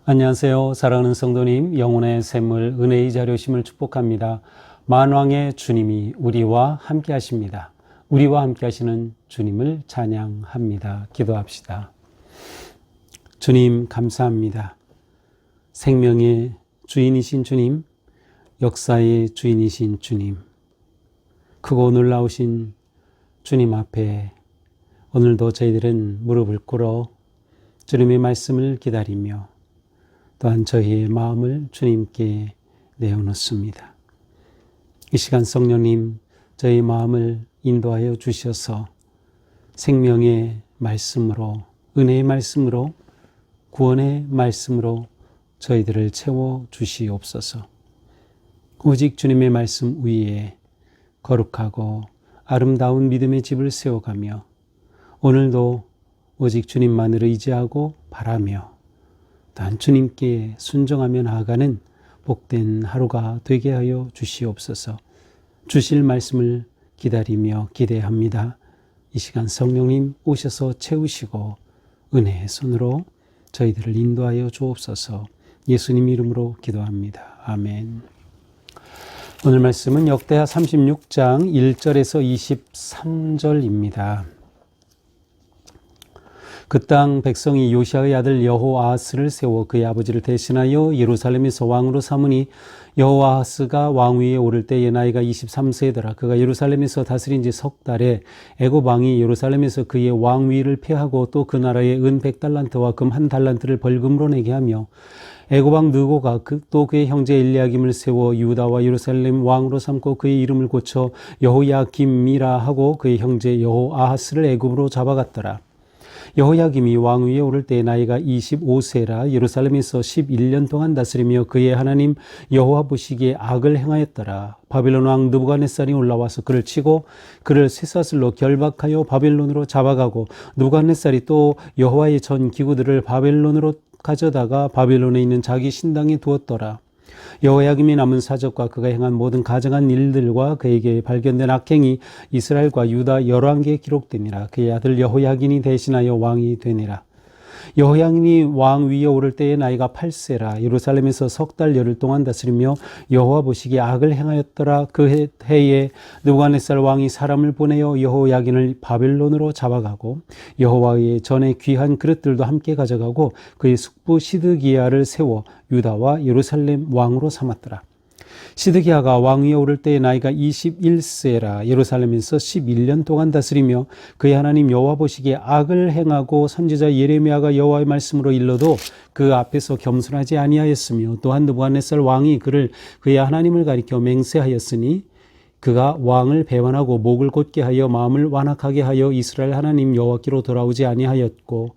안녕하세요. 사랑하는 성도님, 영혼의 샘물 은혜의 자료심을 축복합니다. 만왕의 주님이 우리와 함께 하십니다. 우리와 함께 하시는 주님을 찬양합니다. 기도합시다. 주님 감사합니다. 생명의 주인이신 주님, 역사의 주인이신 주님, 크고 놀라우신 주님 앞에 오늘도 저희들은 무릎을 꿇어 주님의 말씀을 기다리며 또한 저희의 마음을 주님께 내어놓습니다. 이 시간 성령님, 저희 마음을 인도하여 주셔서 생명의 말씀으로, 은혜의 말씀으로, 구원의 말씀으로 저희들을 채워 주시옵소서. 오직 주님의 말씀 위에 거룩하고 아름다운 믿음의 집을 세워가며 오늘도 오직 주님만을 의지하고 바라며 단 주님께 순종하며 나아가는 복된 하루가 되게 하여 주시옵소서. 주실 말씀을 기다리며 기대합니다. 이 시간 성령님 오셔서 채우시고 은혜의 손으로 저희들을 인도하여 주옵소서. 예수님 이름으로 기도합니다. 아멘. 오늘 말씀은 역대하 36장 1절에서 23절입니다. 그 땅 백성이 요시아의 아들 여호아하스를 세워 그의 아버지를 대신하여 예루살렘에서 왕으로 삼으니 여호아하스가 왕위에 오를 때의 나이가 23세더라. 그가 예루살렘에서 다스린 지 석 달에 애굽 왕이 예루살렘에서 그의 왕위를 폐하고 또 그 나라에 은 100달란트와 금 1달란트를 벌금으로 내게 하며 애굽 왕 느고가 또 그의 형제 엘리야김을 세워 유다와 예루살렘 왕으로 삼고 그의 이름을 고쳐 여호야김이라 하고 그의 형제 여호아하스를 애굽으로 잡아갔더라. 여호야김이 왕위에 오를 때 나이가 25세라 예루살렘에서 11년 동안 다스리며 그의 하나님 여호와 보시기에 악을 행하였더라. 바벨론 왕 느부갓네살이 올라와서 그를 치고 그를 쇠사슬로 결박하여 바벨론으로 잡아가고 느부갓네살이 또 여호와의 전 기구들을 바벨론으로 가져다가 바벨론에 있는 자기 신당에 두었더라. 여호야김이 남은 사적과 그가 행한 모든 가증한 일들과 그에게 발견된 악행이 이스라엘과 유다 열왕기에 기록되니라. 그의 아들 여호야긴이 대신하여 왕이 되니라. 여호야긴이 왕 위에 오를 때의 나이가 8세라 예루살렘에서 석 달 열흘 동안 다스리며 여호와 보시기에 악을 행하였더라. 그 해에 느부갓네살 왕이 사람을 보내어 여호야긴을 바벨론으로 잡아가고 여호와의 전에 귀한 그릇들도 함께 가져가고 그의 숙부 시드기야를 세워 유다와 예루살렘 왕으로 삼았더라. 시드기야가 왕위에 오를 때의 나이가 21세라 예루살렘에서 11년 동안 다스리며 그의 하나님 여호와 보시기에 악을 행하고 선지자 예레미야가 여호와의 말씀으로 일러도 그 앞에서 겸손하지 아니하였으며 또한 느부갓네살 왕이 그를 그의 하나님을 가리켜 맹세하였으니 그가 왕을 배반하고 목을 곧게 하여 마음을 완악하게 하여 이스라엘 하나님 여호와께로 돌아오지 아니하였고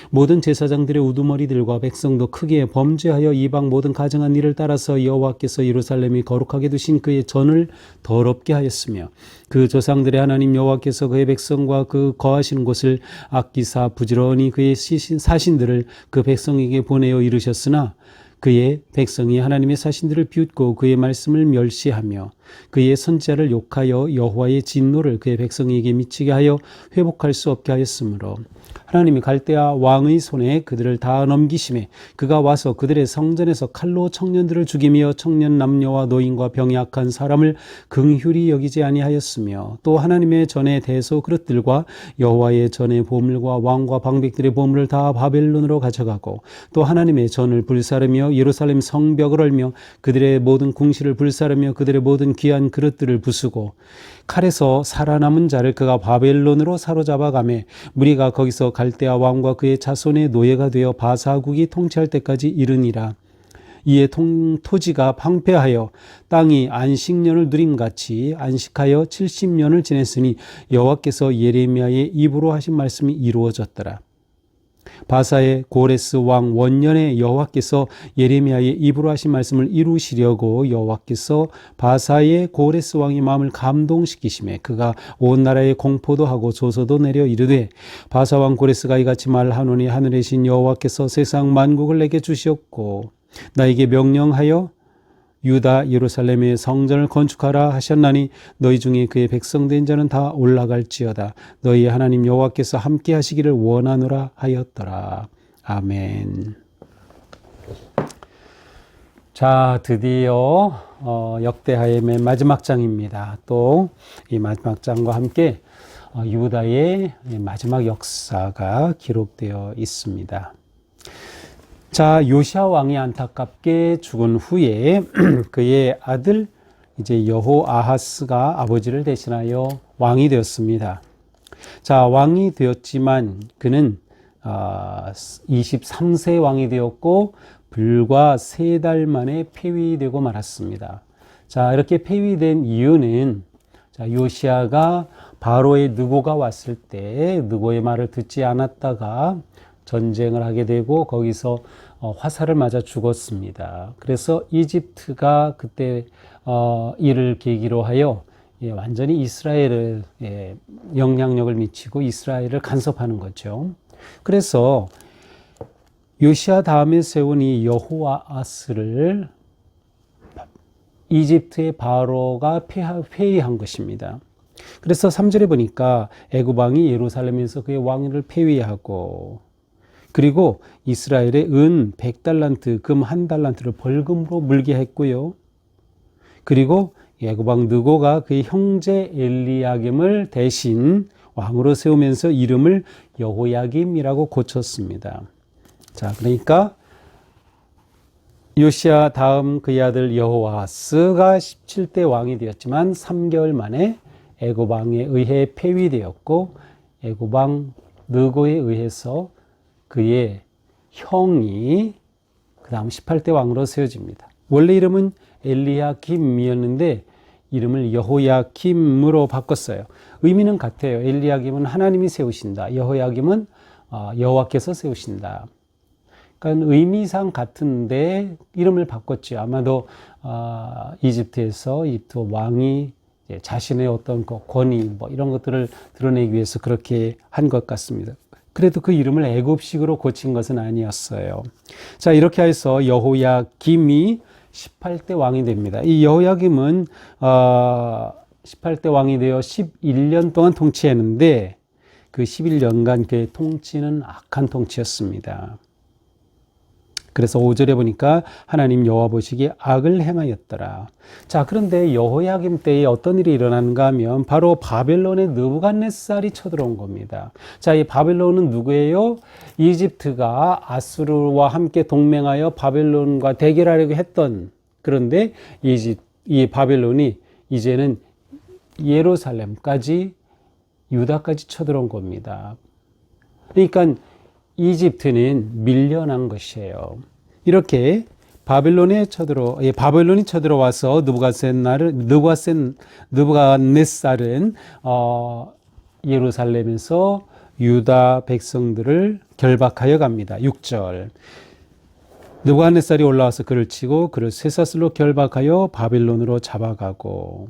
모든 제사장들의 우두머리들과 백성도 크게 범죄하여 이방 모든 가증한 일을 따라서 여호와께서 예루살렘이 거룩하게 두신 그의 전을 더럽게 하였으며 그 조상들의 하나님 여호와께서 그의 백성과 그 거하시는 곳을 아끼사 부지런히 그의 사신들을 그 백성에게 보내어 이르셨으나 그의 백성이 하나님의 사신들을 비웃고 그의 말씀을 멸시하며 그의 선지자를 욕하여 여호와의 진노를 그의 백성에게 미치게 하여 회복할 수 없게 하였으므로 하나님이 갈대아 왕의 손에 그들을 다 넘기심에 그가 와서 그들의 성전에서 칼로 청년들을 죽이며 청년 남녀와 노인과 병이 악한 사람을 긍휼히 여기지 아니하였으며 또 하나님의 전의 대소 그릇들과 여호와의 전의 보물과 왕과 방백들의 보물을 다 바벨론으로 가져가고 또 하나님의 전을 불사르며 예루살렘 성벽을 헐며 그들의 모든 궁실을 불사르며 그들의 모든 귀한 그릇들을 부수고 칼에서 살아남은 자를 그가 바벨론으로 사로잡아가매 무리가 거기서 갈대아 왕과 그의 자손의 노예가 되어 바사국이 통치할 때까지 이르니라. 이에 토지가 방패하여 땅이 안식년을 누림같이 안식하여 70년을 지냈으니 여호와께서 예레미야의 입으로 하신 말씀이 이루어졌더라. 바사의 고레스 왕 원년에 여호와께서 예레미야의 입으로 하신 말씀을 이루시려고 여호와께서 바사의 고레스 왕의 마음을 감동시키심에 그가 온 나라에 공포도 하고 조서도 내려 이르되 바사 왕 고레스가 이같이 말하노니 하늘에 신 여호와께서 세상 만국을 내게 주시었고 나에게 명령하여 유다 예루살렘의 성전을 건축하라 하셨나니 너희 중에 그의 백성된 자는 다 올라갈지어다. 너희의 하나님 여호와께서 함께 하시기를 원하노라 하였더라. 아멘. 자, 드디어 역대하의 맨 마지막 장입니다. 또 이 마지막 장과 함께 유다의 마지막 역사가 기록되어 있습니다. 자, 요시야 왕이 안타깝게 죽은 후에 그의 아들 이제 여호아하스가 아버지를 대신하여 왕이 되었습니다. 자, 왕이 되었지만 그는 23세 왕이 되었고 불과 3달 만에 폐위되고 말았습니다. 자, 이렇게 폐위된 이유는 자, 요시야가 바로의 느고가 왔을 때 느고의 말을 듣지 않았다가 전쟁을 하게 되고 거기서 화살을 맞아 죽었습니다. 그래서 이집트가 그때 이를 계기로 하여 완전히 이스라엘을 영향력을 미치고 이스라엘을 간섭하는 거죠. 그래서 요시야 다음에 세운 이 여호아스를 이집트의 바로가 폐위한 것입니다. 그래서 3절에 보니까 애굽 왕이 예루살렘에서 그의 왕위를 폐위하고 그리고 이스라엘의 은 100달란트, 금 1달란트를 벌금으로 물게 했고요. 그리고 애굽 왕 느고가 그의 형제 엘리야김을 대신 왕으로 세우면서 이름을 여호야김이라고 고쳤습니다. 자, 그러니까 요시야 다음 그의 아들 여호아스가 17대 왕이 되었지만 3개월 만에 애굽 왕에 의해 폐위되었고 애굽 왕 느고에 의해서 그의 형이 그 다음 18대 왕으로 세워집니다. 원래 이름은 엘리야김이었는데 이름을 여호야김으로 바꿨어요. 의미는 같아요. 엘리야김은 하나님이 세우신다. 여호야김은 여호와께서 세우신다. 그러니까 의미상 같은데 이름을 바꿨죠. 아마도 이집트에서 이집트 왕이 자신의 어떤 권위 뭐 이런 것들을 드러내기 위해서 그렇게 한 것 같습니다. 그래도 그 이름을 애굽식으로 고친 것은 아니었어요. 자, 이렇게 해서 여호야김이 18대 왕이 됩니다. 이 여호야김은 18대 왕이 되어 11년 동안 통치했는데 그 11년간 그의 통치는 악한 통치였습니다. 그래서 5절에 보니까 하나님 여호와 보시기에 악을 행하였더라. 자, 그런데 여호야김 때에 어떤 일이 일어나는가 하면 바로 바벨론의 느부갓네살이 쳐들어온 겁니다. 자, 이 바벨론은 누구예요? 이집트가 아수르와 함께 동맹하여 바벨론과 대결하려고 했던, 그런데 이 바벨론이 이제는 예루살렘까지 유다까지 쳐들어온 겁니다. 그러니까 이집트는 밀려난 것이에요. 이렇게 바벨론이 쳐들어와서 느부갓네살은 예루살렘에서 유다 백성들을 결박하여 갑니다. 6절. 느부갓네살이 올라와서 그를 치고 그를 쇠사슬로 결박하여 바벨론으로 잡아가고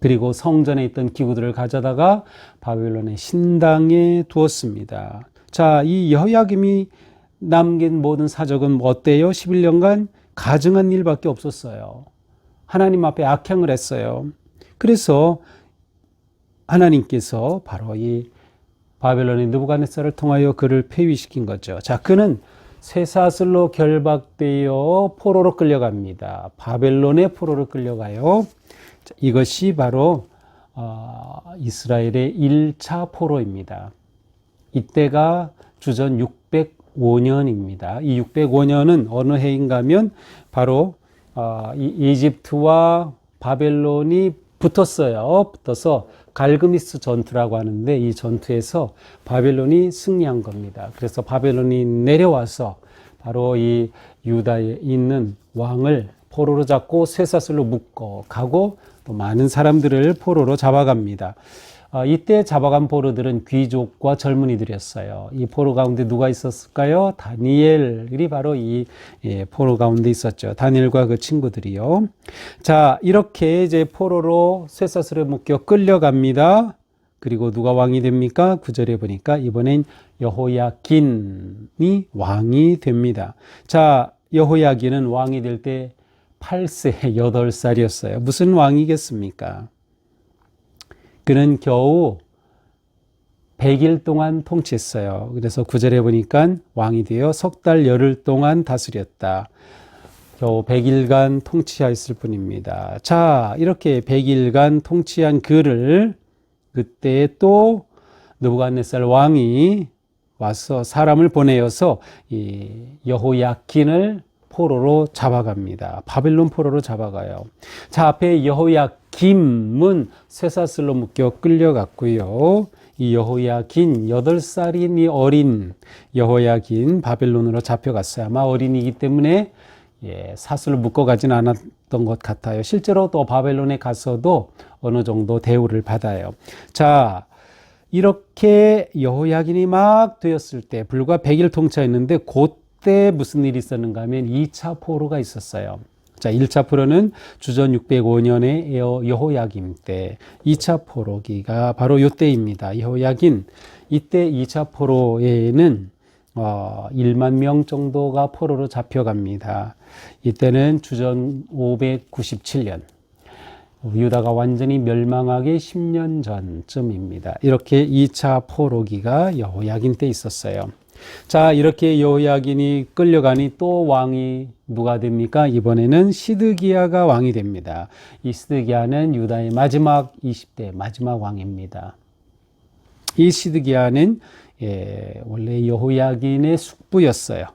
그리고 성전에 있던 기구들을 가져다가 바벨론의 신당에 두었습니다. 자, 이 여호야김이 남긴 모든 사적은 어때요? 11년간 가증한 일밖에 없었어요. 하나님 앞에 악행을 했어요. 그래서 하나님께서 바로 이 바벨론의 느부갓네살을 통하여 그를 폐위시킨 거죠. 자, 그는 쇠사슬로 결박되어 포로로 끌려갑니다. 바벨론의 포로로 끌려가요. 자, 이것이 바로 이스라엘의 1차 포로입니다. 이때가 주전 605년입니다. 이 605년은 어느 해인가 하면 바로 이집트와 바벨론이 붙어서 갈그미스 전투라고 하는데 이 전투에서 바벨론이 승리한 겁니다. 그래서 바벨론이 내려와서 바로 이 유다에 있는 왕을 포로로 잡고 쇠사슬로 묶어 가고 또 많은 사람들을 포로로 잡아갑니다. 이때 잡아간 포로들은 귀족과 젊은이들이었어요. 이 포로 가운데 누가 있었을까요? 다니엘이 바로 이 포로 가운데 있었죠. 다니엘과 그 친구들이요. 자, 이렇게 이제 포로로 쇠사슬에 묶여 끌려갑니다. 그리고 누가 왕이 됩니까? 9절에 보니까 이번엔 여호야긴이 왕이 됩니다. 자, 여호야긴은 왕이 될 때 8세 8살이었어요. 무슨 왕이겠습니까? 그는 겨우 100일 동안 통치했어요. 그래서 9절에 보니까 왕이 되어 석 달 열흘 동안 다스렸다. 겨우 100일간 통치하였을 뿐입니다. 자, 이렇게 100일간 통치한 그를 그때 또 느부갓네살 왕이 와서 사람을 보내어서 이 여호야긴을 포로로 잡아갑니다. 바벨론 포로로 잡아가요. 자, 앞에 여호야김은 쇠사슬로 묶여 끌려갔고요. 이 여호야긴 8살인 이 어린 여호야긴 바벨론으로 잡혀갔어요. 아마 어린이기 때문에 사슬로 묶어가진 않았던 것 같아요. 실제로 또 바벨론에 가서도 어느 정도 대우를 받아요. 자, 이렇게 여호야긴이 막 되었을 때 불과 100일 통치했는데 그때 무슨 일이 있었는가 하면 2차 포로가 있었어요. 자, 1차 포로는 주전 605년에 여호야김 때, 2차 포로기가 바로 이때입니다. 여호야긴, 이때 2차 포로에는 1만 명 정도가 포로로 잡혀갑니다. 이때는 주전 597년. 유다가 완전히 멸망하기 10년 전쯤입니다. 이렇게 2차 포로기가 여호야긴 때 있었어요. 자, 이렇게 여호야긴이 끌려가니 또 왕이 누가 됩니까? 이번에는 시드기야가 왕이 됩니다. 이 시드기야는 유다의 마지막 20대 마지막 왕입니다. 이 시드기야는 원래 여호야긴의 숙부였어요.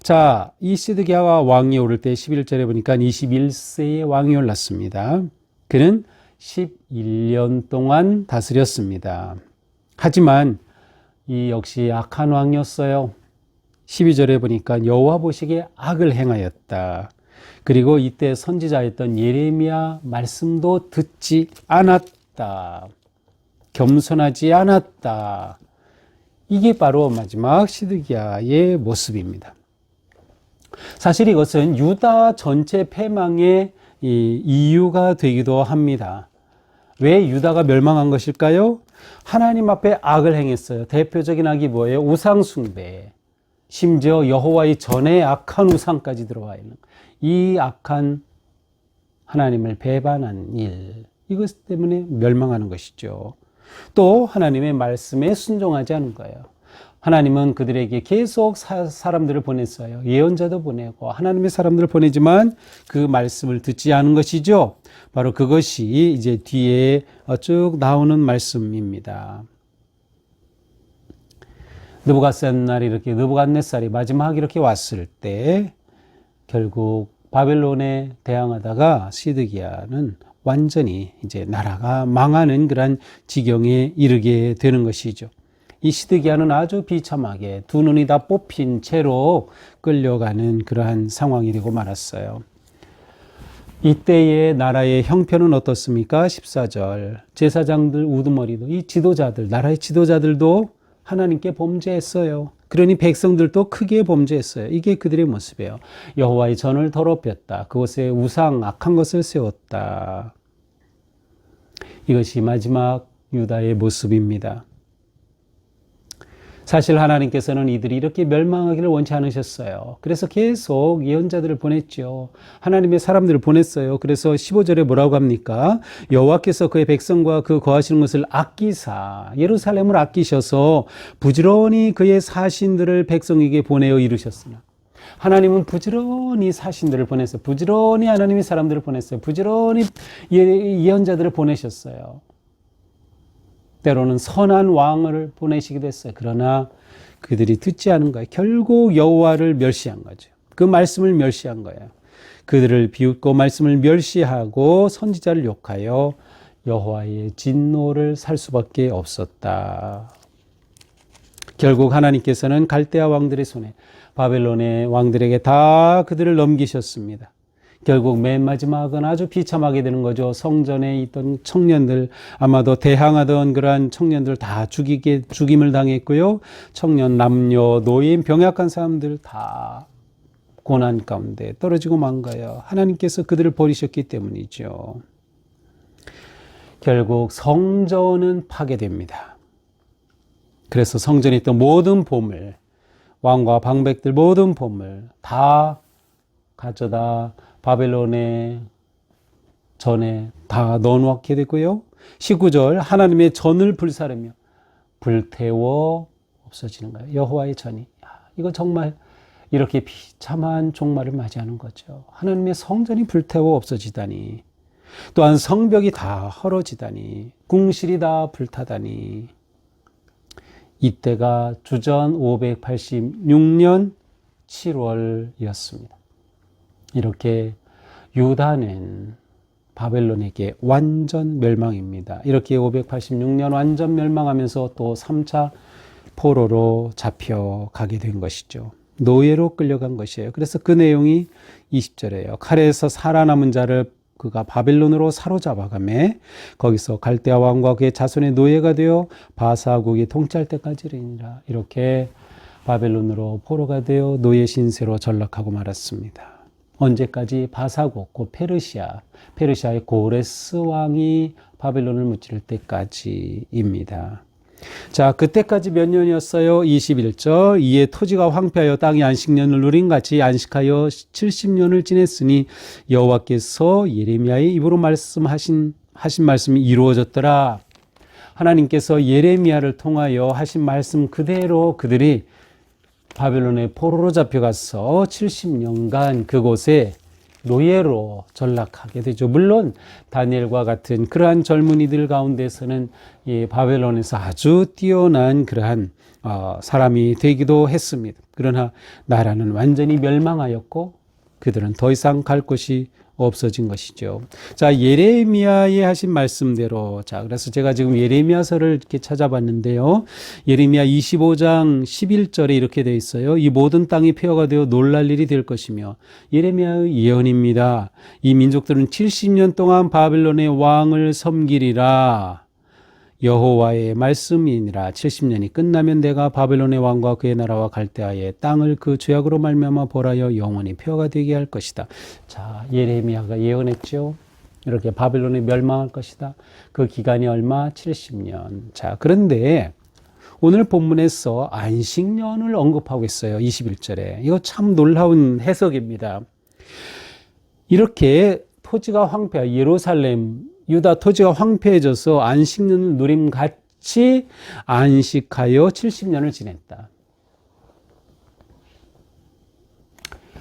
자, 이 시드기야가 왕이 오를 때 11절에 보니까 21세의 왕이 올랐습니다. 그는 11년 동안 다스렸습니다. 하지만 이 역시 악한 왕이었어요. 12절에 보니까 여호와 보시기에 악을 행하였다. 그리고 이때 선지자였던 예레미야 말씀도 듣지 않았다. 겸손하지 않았다. 이게 바로 마지막 시드기야의 모습입니다. 사실 이것은 유다 전체 패망의 이유가 되기도 합니다. 왜 유다가 멸망한 것일까요? 하나님 앞에 악을 행했어요. 대표적인 악이 뭐예요? 우상 숭배. 심지어 여호와의 전에 악한 우상까지 들어와 있는 이 악한 하나님을 배반한 일. 이것 때문에 멸망하는 것이죠. 또 하나님의 말씀에 순종하지 않은 거예요. 하나님은 그들에게 계속 사람들을 보냈어요. 예언자도 보내고 하나님의 사람들을 보내지만 그 말씀을 듣지 않은 것이죠. 바로 그것이 이제 뒤에 쭉 나오는 말씀입니다. 느부갓네살이 마지막 이렇게 왔을 때 결국 바벨론에 대항하다가 시드기야는 완전히 이제 나라가 망하는 그런 지경에 이르게 되는 것이죠. 이 시드기야는 아주 비참하게 두 눈이 다 뽑힌 채로 끌려가는 그러한 상황이 되고 말았어요. 이때의 나라의 형편은 어떻습니까? 14절. 제사장들 우두머리도 이 지도자들, 나라의 지도자들도 하나님께 범죄했어요. 그러니 백성들도 크게 범죄했어요. 이게 그들의 모습이에요. 여호와의 전을 더럽혔다. 그곳에 우상, 악한 것을 세웠다. 이것이 마지막 유다의 모습입니다. 사실 하나님께서는 이들이 이렇게 멸망하기를 원치 않으셨어요. 그래서 계속 예언자들을 보냈죠. 하나님의 사람들을 보냈어요. 그래서 15절에 뭐라고 합니까? 여호와께서 그의 백성과 그 거하시는 것을 아끼사 예루살렘을 아끼셔서 부지런히 그의 사신들을 백성에게 보내어 이루셨으나 하나님은 부지런히 사신들을 보냈어요. 부지런히 하나님의 사람들을 보냈어요. 부지런히 예언자들을 보내셨어요. 때로는 선한 왕을 보내시기도 했어요. 그러나 그들이 듣지 않은 거예요. 결국 여호와를 멸시한 거죠. 그 말씀을 멸시한 거예요. 그들을 비웃고 말씀을 멸시하고 선지자를 욕하여 여호와의 진노를 살 수밖에 없었다. 결국 하나님께서는 갈대아 왕들의 손에 바벨론의 왕들에게 다 그들을 넘기셨습니다. 결국 맨 마지막은 아주 비참하게 되는 거죠. 성전에 있던 청년들, 아마도 대항하던 그러한 청년들 다 죽임을 당했고요. 청년, 남녀, 노인, 병약한 사람들 다 고난 가운데 떨어지고 만 거예요. 하나님께서 그들을 버리셨기 때문이죠. 결국 성전은 파괴됩니다. 그래서 성전에 있던 모든 보물, 왕과 방백들 모든 보물 다 가져다 바벨론의 전에 다 넣어놓게 되고요. 19절 하나님의 전을 불사르며 불태워 없어지는 거예요. 여호와의 전이. 이거 정말 이렇게 비참한 종말을 맞이하는 거죠. 하나님의 성전이 불태워 없어지다니, 또한 성벽이 다 헐어지다니, 궁실이 다 불타다니. 이때가 주전 586년 7월이었습니다. 이렇게 유다는 바벨론에게 완전 멸망입니다. 이렇게 586년 완전 멸망하면서 또 3차 포로로 잡혀가게 된 것이죠. 노예로 끌려간 것이에요. 그래서 그 내용이 20절이에요. 칼에서 살아남은 자를 그가 바벨론으로 사로잡아가매 거기서 갈대아 왕과 그의 자손의 노예가 되어 바사국이 통치할 때까지이니라. 이렇게 바벨론으로 포로가 되어 노예 신세로 전락하고 말았습니다. 언제까지? 바사국, 곧 페르시아의 고레스 왕이 바벨론을 무찌를 때까지입니다. 자, 그때까지 몇 년이었어요? 21절. 이에 토지가 황폐하여 땅이 안식년을 누린 같이 안식하여 70년을 지냈으니 여호와께서 예레미야의 입으로 말씀하신 말씀이 이루어졌더라. 하나님께서 예레미야를 통하여 하신 말씀 그대로 그들이 바벨론의 포로로 잡혀가서 70년간 그곳에 노예로 전락하게 되죠. 물론 다니엘과 같은 그러한 젊은이들 가운데서는 이 바벨론에서 아주 뛰어난 그러한 사람이 되기도 했습니다. 그러나 나라는 완전히 멸망하였고 그들은 더 이상 갈 곳이 없어진 것이죠. 자, 예레미야에 하신 말씀대로, 자, 그래서 제가 지금 예레미야서를 이렇게 찾아봤는데요. 예레미야 25장 11절에 이렇게 되어 있어요. 이 모든 땅이 폐허가 되어 놀랄 일이 될 것이며, 예레미야의 예언입니다. 이 민족들은 70년 동안 바벨론의 왕을 섬기리라. 여호와의 말씀이니라. 70년이 끝나면 내가 바벨론의 왕과 그의 나라와 갈대아의 땅을 그 죄악으로 말미암아 벌하여 영원히 폐허가 되게 할 것이다. 자, 예레미야가 예언했죠. 이렇게 바벨론이 멸망할 것이다. 그 기간이 얼마? 70년. 자, 그런데 오늘 본문에서 안식년을 언급하고 있어요. 21절에. 이거 참 놀라운 해석입니다. 이렇게 토지가 황폐하, 예루살렘 유다 토지가 황폐해져서 안식년을 누림같이 안식하여 70년을 지냈다.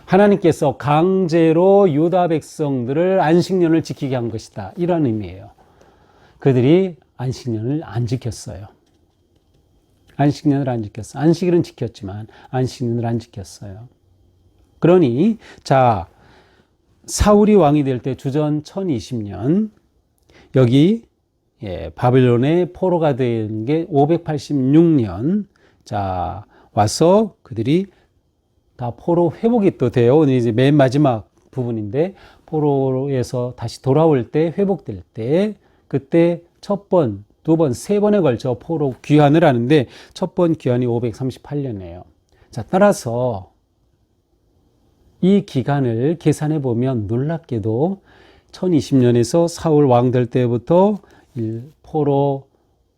하나님께서 강제로 유다 백성들을 안식년을 지키게 한 것이다. 이런 의미예요. 그들이 안식년을 안 지켰어요. 안식년을 안 지켰어요. 안식일은 지켰지만 안식년을 안 지켰어요. 그러니 자, 사울이 왕이 될 때 주전 1020년 여기 바벨론의 포로가 된 게 586년. 자, 와서 그들이 다 포로 회복이 또 돼요. 오늘 이제 맨 마지막 부분인데 포로에서 다시 돌아올 때 회복될 때 그때 첫 번, 두 번, 세 번에 걸쳐 포로 귀환을 하는데 첫 번 귀환이 538년이에요. 자, 따라서 이 기간을 계산해 보면 놀랍게도 1020년에서 사울 왕 될 때부터 포로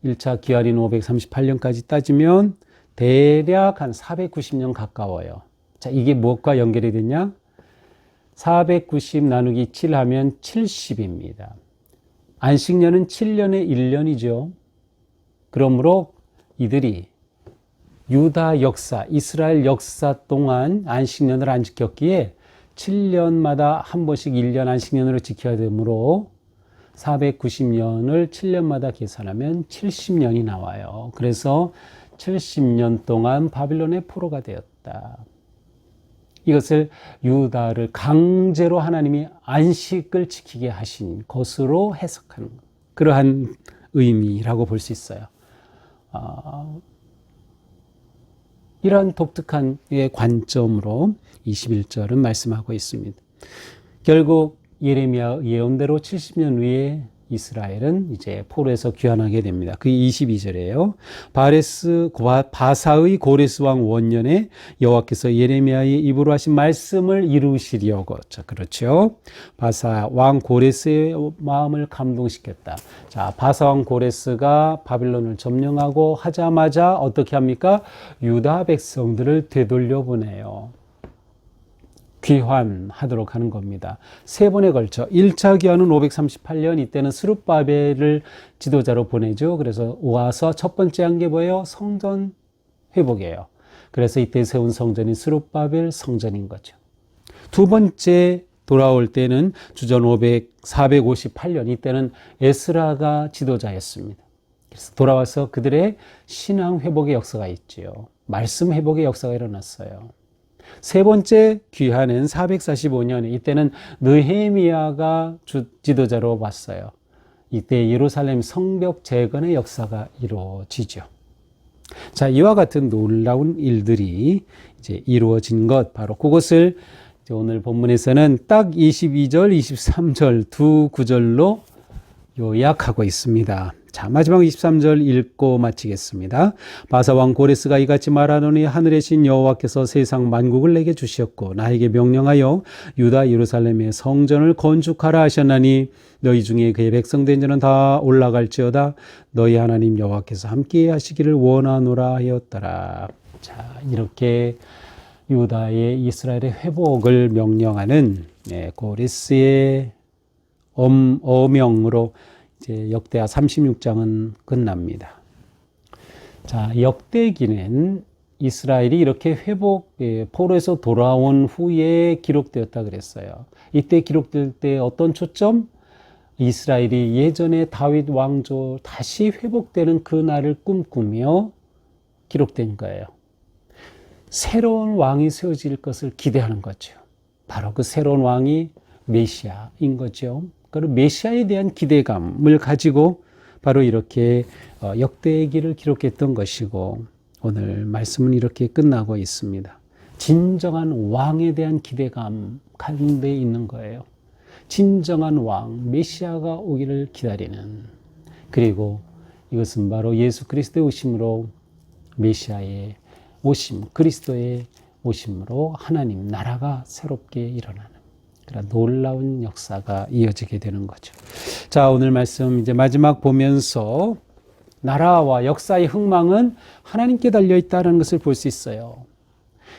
1차 기활인 538년까지 따지면 대략 한 490년 가까워요. 자, 이게 무엇과 연결이 되냐? 490 나누기 7 하면 70입니다. 안식년은 7년에 1년이죠. 그러므로 이들이 유다 역사, 이스라엘 역사 동안 안식년을 안 지켰기에 7년마다 한 번씩 1년 안식년으로 지켜야 되므로 490년을 7년마다 계산하면 70년이 나와요. 그래서 70년 동안 바빌론의 포로가 되었다. 이것을 유다를 강제로 하나님이 안식을 지키게 하신 것으로 해석하는 그러한 의미라고 볼 수 있어요. 이러한 독특한 관점으로 21절은 말씀하고 있습니다. 결국 예레미야 예언대로 70년 후에 이스라엘은 이제 포로에서 귀환하게 됩니다. 그게 22절이에요. 바사의 고레스 왕 원년에 여호와께서 예레미야의 입으로 하신 말씀을 이루시려고. 자, 그렇죠. 바사 왕 고레스의 마음을 감동시켰다. 자, 바사 왕 고레스가 바빌론을 점령하고 하자마자 어떻게 합니까? 유다 백성들을 되돌려 보내요. 귀환하도록 하는 겁니다. 세 번에 걸쳐 1차 귀환은 538년, 이때는 스룹바벨을 지도자로 보내죠. 그래서 와서 첫 번째 한 게 뭐예요? 성전 회복이에요. 그래서 이때 세운 성전이 스룹바벨 성전인 거죠. 두 번째 돌아올 때는 주전 458년, 이때는 에스라가 지도자였습니다. 그래서 돌아와서 그들의 신앙 회복의 역사가 있죠. 말씀 회복의 역사가 일어났어요. 세 번째 귀환은 445년에, 이때는 느헤미야가 지도자로 왔어요. 이때 예루살렘 성벽 재건의 역사가 이루어지죠. 자, 이와 같은 놀라운 일들이 이제 이루어진 것, 바로 그것을 이제 오늘 본문에서는 딱 22절, 23절 두 구절로 요약하고 있습니다. 자, 마지막 23절 읽고 마치겠습니다. 바사왕 고레스가 이같이 말하노니 하늘의 신 여호와께서 세상 만국을 내게 주셨고 나에게 명령하여 유다 예루살렘의 성전을 건축하라 하셨나니 너희 중에 그의 백성된 자는 다 올라갈지어다. 너희 하나님 여호와께서 함께 하시기를 원하노라 하였더라. 자, 이렇게 유다의 이스라엘의 회복을 명령하는 고레스의 어명으로 이제 역대하 36장은 끝납니다. 자, 역대기는 이스라엘이 이렇게 포로에서 돌아온 후에 기록되었다 그랬어요. 이때 기록될 때 어떤 초점? 이스라엘이 예전에 다윗 왕조 다시 회복되는 그 날을 꿈꾸며 기록된 거예요. 새로운 왕이 세워질 것을 기대하는 거죠. 바로 그 새로운 왕이 메시아인 거죠. 그 메시아에 대한 기대감을 가지고 바로 이렇게 역대기를 기록했던 것이고, 오늘 말씀은 이렇게 끝나고 있습니다. 진정한 왕에 대한 기대감 가운데 있는 거예요. 진정한 왕, 메시아가 오기를 기다리는, 그리고 이것은 바로 예수 그리스도의 오심으로, 메시아의 오심, 그리스도의 오심으로 하나님 나라가 새롭게 일어나는 그런 놀라운 역사가 이어지게 되는 거죠. 자, 오늘 말씀 이제 마지막 보면서 나라와 역사의 흥망은 하나님께 달려있다는 것을 볼 수 있어요.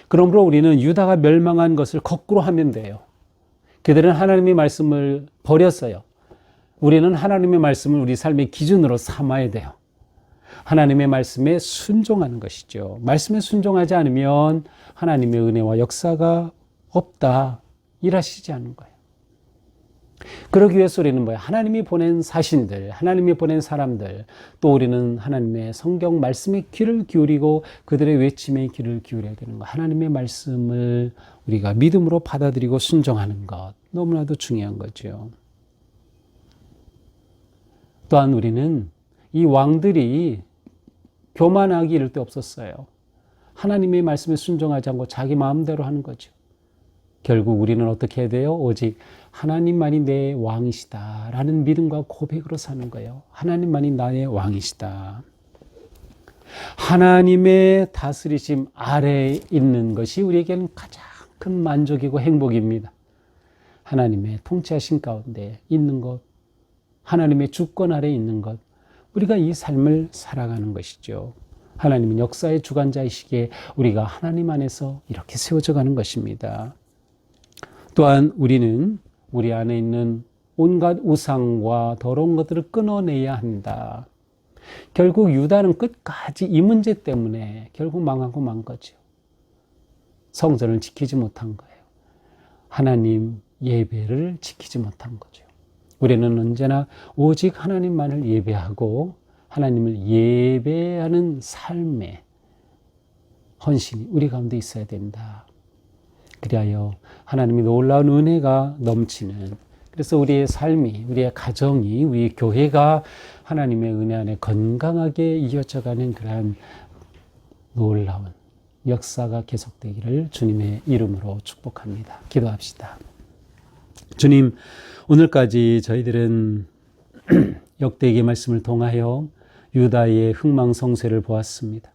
그러므로 우리는 유다가 멸망한 것을 거꾸로 하면 돼요. 그들은 하나님의 말씀을 버렸어요. 우리는 하나님의 말씀을 우리 삶의 기준으로 삼아야 돼요. 하나님의 말씀에 순종하는 것이죠. 말씀에 순종하지 않으면 하나님의 은혜와 역사가 없다, 일하시지 않는 거예요. 그러기 위해서 우리는 뭐예요? 하나님이 보낸 사신들, 하나님이 보낸 사람들, 또 우리는 하나님의 성경 말씀에 귀를 기울이고 그들의 외침에 귀를 기울여야 되는 거. 하나님의 말씀을 우리가 믿음으로 받아들이고 순종하는 것, 너무나도 중요한 거죠. 또한 우리는 이 왕들이 교만하기 이를 데 없었어요. 하나님의 말씀에 순종하지 않고 자기 마음대로 하는 거죠. 결국 우리는 어떻게 해야 돼요? 오직 하나님만이 내 왕이시다 라는 믿음과 고백으로 사는 거예요. 하나님만이 나의 왕이시다. 하나님의 다스리심 아래에 있는 것이 우리에게는 가장 큰 만족이고 행복입니다. 하나님의 통치하신 가운데 있는 것, 하나님의 주권 아래에 있는 것, 우리가 이 삶을 살아가는 것이죠. 하나님은 역사의 주관자이시기에 우리가 하나님 안에서 이렇게 세워져 가는 것입니다. 또한 우리는 우리 안에 있는 온갖 우상과 더러운 것들을 끊어내야 한다. 결국 유다는 끝까지 이 문제 때문에 결국 망하고 만 거죠. 성전을 지키지 못한 거예요. 하나님 예배를 지키지 못한 거죠. 우리는 언제나 오직 하나님만을 예배하고 하나님을 예배하는 삶의 헌신이 우리 가운데 있어야 된다. 그리하여 하나님의 놀라운 은혜가 넘치는, 그래서 우리의 삶이, 우리의 가정이, 우리 교회가 하나님의 은혜 안에 건강하게 이어져가는 그러한 놀라운 역사가 계속되기를 주님의 이름으로 축복합니다. 기도합시다. 주님, 오늘까지 저희들은 역대기의 말씀을 통하여 유다의 흥망성쇠를 보았습니다.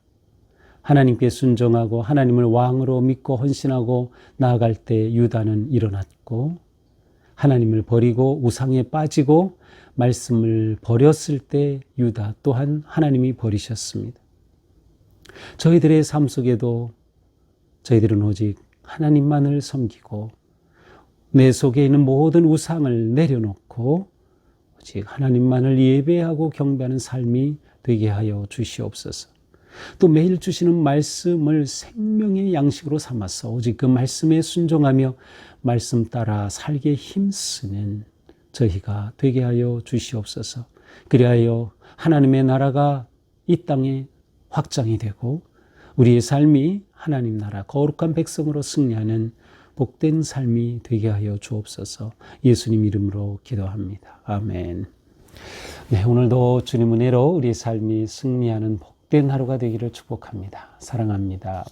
하나님께 순종하고 하나님을 왕으로 믿고 헌신하고 나아갈 때 유다는 일어났고, 하나님을 버리고 우상에 빠지고 말씀을 버렸을 때 유다 또한 하나님이 버리셨습니다. 저희들의 삶 속에도 저희들은 오직 하나님만을 섬기고 내 속에 있는 모든 우상을 내려놓고 오직 하나님만을 예배하고 경배하는 삶이 되게 하여 주시옵소서. 또 매일 주시는 말씀을 생명의 양식으로 삼아서 오직 그 말씀에 순종하며 말씀 따라 살게 힘쓰는 저희가 되게 하여 주시옵소서. 그리하여 하나님의 나라가 이 땅에 확장이 되고 우리의 삶이 하나님 나라 거룩한 백성으로 승리하는 복된 삶이 되게 하여 주옵소서. 예수님 이름으로 기도합니다. 아멘. 네, 오늘도 주님 은혜로 우리의 삶이 승리하는 복된 하루가 되기를 축복합니다. 사랑합니다.